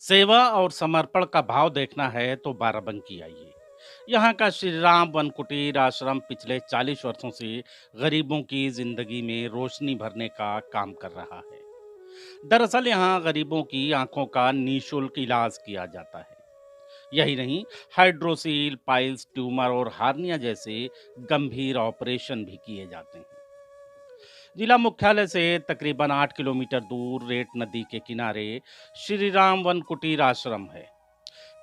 सेवा और समर्पण का भाव देखना है तो बाराबंकी आइए। यहाँ का श्री राम वन कुटीर आश्रम पिछले 40 वर्षों से गरीबों की जिंदगी में रोशनी भरने का काम कर रहा है। दरअसल यहाँ गरीबों की आंखों का निःशुल्क इलाज किया जाता है। यही नहीं, हाइड्रोसील, पाइल्स, ट्यूमर और हार्निया जैसे गंभीर ऑपरेशन भी किए जाते हैं। जिला मुख्यालय से तकरीबन 8 किलोमीटर दूर रेट नदी के किनारे श्री राम वन कुटीर आश्रम है।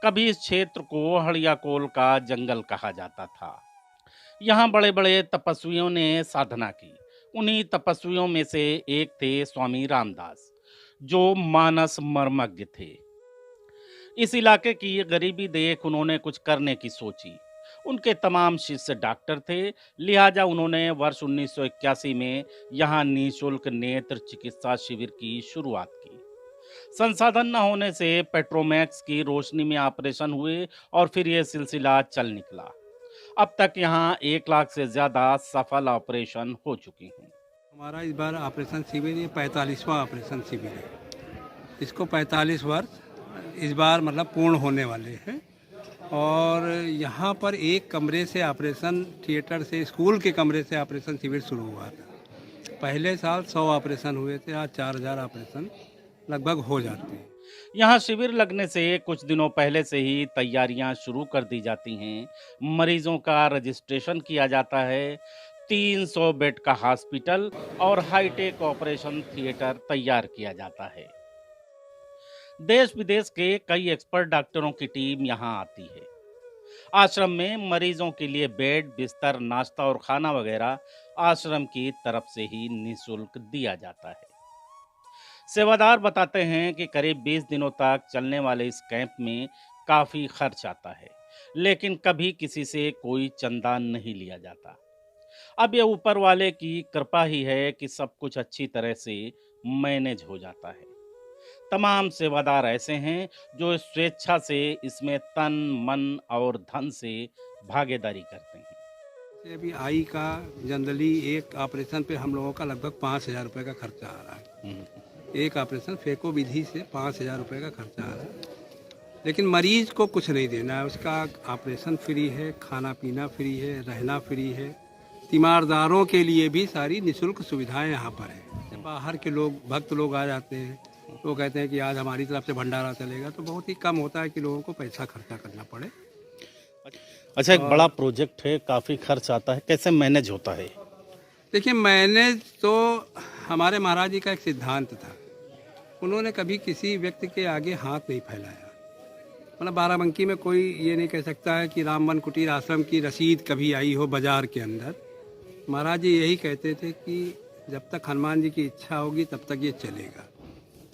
कभी इस क्षेत्र को हड़ियाकोल का जंगल कहा जाता था। यहाँ बड़े बड़े तपस्वियों ने साधना की। उन्हीं तपस्वियों में से एक थे स्वामी रामदास, जो मानस मर्मज्ञ थे। इस इलाके की गरीबी देख उन्होंने कुछ करने की सोची। उनके तमाम शिष्य डॉक्टर थे, लिहाजा उन्होंने वर्ष 1981 में यहाँ निःशुल्क नेत्र चिकित्सा शिविर की शुरुआत की। संसाधन न होने से पेट्रोमैक्स की रोशनी में ऑपरेशन हुए और फिर ये सिलसिला चल निकला। अब तक यहाँ 1 लाख से ज्यादा सफल ऑपरेशन हो चुके हैं। हमारा इस बार ऑपरेशन शिविर ये 45वां ऑपरेशन शिविर है। इसको 45 वर्ष इस बार मतलब पूर्ण होने वाले हैं। और यहाँ पर एक कमरे से ऑपरेशन थिएटर से स्कूल के कमरे से ऑपरेशन शिविर शुरू हुआ था। पहले साल 100 ऑपरेशन हुए थे, आज 4000 ऑपरेशन लगभग हो जाते हैं। यहाँ शिविर लगने से कुछ दिनों पहले से ही तैयारियां शुरू कर दी जाती हैं। मरीजों का रजिस्ट्रेशन किया जाता है। 300 बेड का हॉस्पिटल और हाईटेक ऑपरेशन थिएटर तैयार किया जाता है। देश विदेश के कई एक्सपर्ट डॉक्टरों की टीम यहाँ आती है। आश्रम में मरीजों के लिए बेड, बिस्तर, नाश्ता और खाना वगैरह आश्रम की तरफ से ही निःशुल्क दिया जाता है। सेवादार बताते हैं कि करीब 20 दिनों तक चलने वाले इस कैंप में काफी खर्च आता है, लेकिन कभी किसी से कोई चंदा नहीं लिया जाता। अब ये ऊपर वाले की कृपा ही है कि सब कुछ अच्छी तरह से मैनेज हो जाता है। तमाम सेवादार ऐसे हैं जो स्वेच्छा से इसमें तन, मन और धन से भागीदारी करते हैं। जैसे अभी आई का जनरली एक ऑपरेशन पे हम लोगों का लगभग 5000 रुपये का खर्चा आ रहा है। एक ऑपरेशन फेको विधि से 5000 रुपये का खर्चा आ रहा है। लेकिन मरीज को कुछ नहीं देना है, उसका ऑपरेशन फ्री है, खाना पीना फ्री है, रहना फ्री है। तीमारदारों के लिए भी सारी निःशुल्क सुविधाएं यहाँ पर हैं। बाहर के लोग, भक्त लोग आ जाते हैं, वो कहते हैं कि आज हमारी तरफ से भंडारा चलेगा, तो बहुत ही कम होता है कि लोगों को पैसा खर्चा करना पड़े। अच्छा, एक बड़ा प्रोजेक्ट है, काफी खर्च आता है, कैसे मैनेज होता है? देखिए, मैनेज तो हमारे महाराज जी का एक सिद्धांत था। उन्होंने कभी किसी व्यक्ति के आगे हाथ नहीं फैलाया। मतलब बाराबंकी में कोई ये नहीं कह सकता है कि राम वन कुटीर आश्रम की रसीद कभी आई हो बाजार के अंदर। महाराज जी यही कहते थे कि जब तक हनुमान जी की इच्छा होगी तब तक ये चलेगा।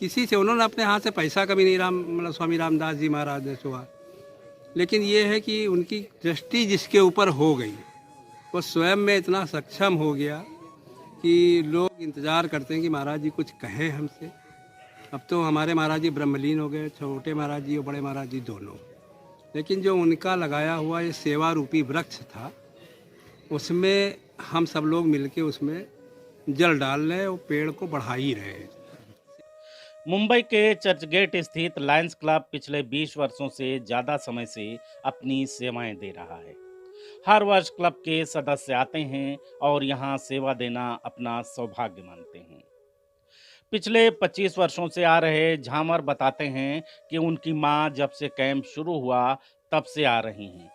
किसी से उन्होंने अपने हाथ से पैसा कभी नहीं मतलब स्वामी रामदास जी महाराज ने छुआ। लेकिन ये है कि उनकी दृष्टि जिसके ऊपर हो गई, वो स्वयं में इतना सक्षम हो गया कि लोग इंतज़ार करते हैं कि महाराज जी कुछ कहें हमसे। अब तो हमारे महाराज जी ब्रह्मलीन हो गए, छोटे महाराज जी और बड़े महाराज जी दोनों। लेकिन जो उनका लगाया हुआ ये सेवा रूपी वृक्ष था, उसमें हम सब लोग मिलके उसमें जल डाल रहे और पेड़ को बढ़ा ही रहे हैं। मुंबई के चर्चगेट स्थित लायंस क्लब पिछले 20 वर्षों से ज्यादा समय से अपनी सेवाएं दे रहा है। हर वर्ष क्लब के सदस्य आते हैं और यहाँ सेवा देना अपना सौभाग्य मानते हैं। पिछले 25 वर्षों से आ रहे झामर बताते हैं कि उनकी माँ जब से कैंप शुरू हुआ तब से आ रही हैं।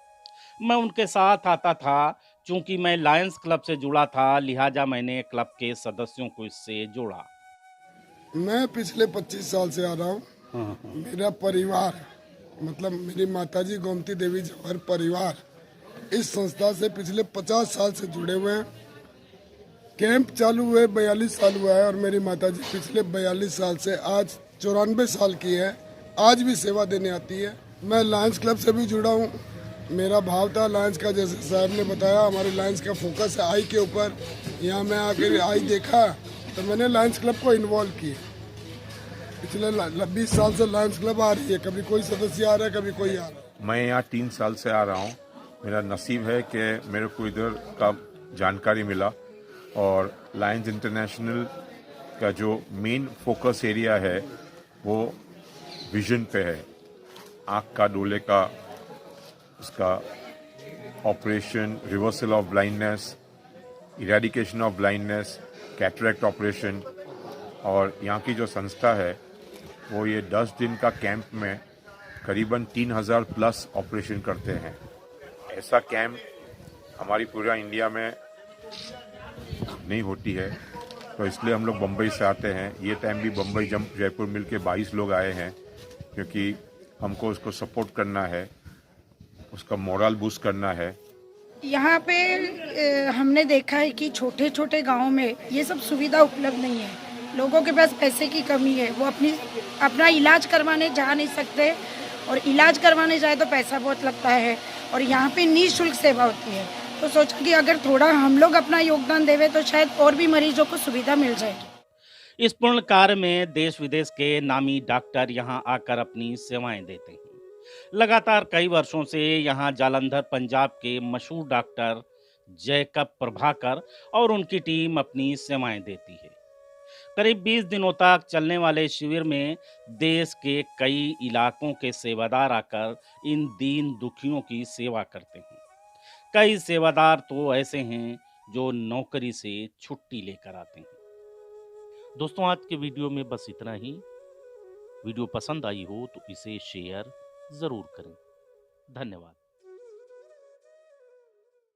मैं उनके साथ आता था। चूंकि मैं लायंस क्लब से जुड़ा था, लिहाजा मैंने क्लब के सदस्यों को इससे जोड़ा। मैं पिछले 25 साल से आ रहा हूँ। मेरा परिवार, मतलब मेरी माताजी गोमती देवी जवाहर परिवार इस संस्था से पिछले 50 साल से जुड़े हुए हैं। कैंप चालू हुए 42 साल हुआ है और मेरी माताजी पिछले 42 साल से आज 94 साल की है, आज भी सेवा देने आती है। मैं लायंस क्लब से भी जुड़ा हूँ। मेरा भाव था लायंस का, जैसे साहब ने बताया, हमारे लायंस का फोकस है आई के ऊपर। यहाँ मैं आकर आई देखा तो मैंने लायंस क्लब को इन्वॉल्व किया। पिछले 20 साल से लायंस क्लब आ रही है, कभी कोई सदस्य आ रहा है, कभी कोई आ रहा है। मैं यहाँ 3 साल से आ रहा हूँ। मेरा नसीब है कि मेरे को इधर का जानकारी मिला और लायंस इंटरनेशनल का जो मेन फोकस एरिया है वो विजन पे है। आँख का डोले का उसका operation, reversal of blindness, eradication of blindness, cataract operation. और यहाँ की जो संस्था है वो ये 10 दिन का कैंप में करीबन 3000 प्लस ऑपरेशन करते हैं। ऐसा कैंप हमारी पूरा इंडिया में नहीं होती है, तो इसलिए हम लोग बम्बई से आते हैं। ये टाइम भी बम्बई जयपुर मिल के 22 लोग आए हैं, क्योंकि हमको उसको सपोर्ट करना है, उसका मोरल बूस्ट करना है। यहाँ पे हमने देखा है कि छोटे छोटे गांवों में ये सब सुविधा उपलब्ध नहीं है। लोगों के पास पैसे की कमी है, वो अपना इलाज करवाने जा नहीं सकते, और इलाज करवाने जाए तो पैसा बहुत लगता है, और यहाँ पे निःशुल्क सेवा होती है। तो सोचा कि अगर थोड़ा हम लोग अपना योगदान देवे तो शायद और भी मरीजों को सुविधा मिल जाएगी। इस पुण्य कार्य में देश विदेश के नामी डॉक्टर यहाँ आकर अपनी सेवाएं देते हैं। लगातार कई वर्षों से यहाँ जालंधर पंजाब के मशहूर डॉक्टर जैकब प्रभाकर और उनकी टीम अपनी सेवाएं देती है। करीब 20 दिनों तक चलने वाले शिविर में देश के कई इलाकों के सेवादार आकर इन दीन दुखियों की सेवा करते हैं। कई सेवादार तो ऐसे हैं जो नौकरी से छुट्टी लेकर आते हैं। दोस्तों, आज के वीडियो में बस इतना ही। वीडियो पसंद आई हो तो इसे शेयर जरूर करें। धन्यवाद।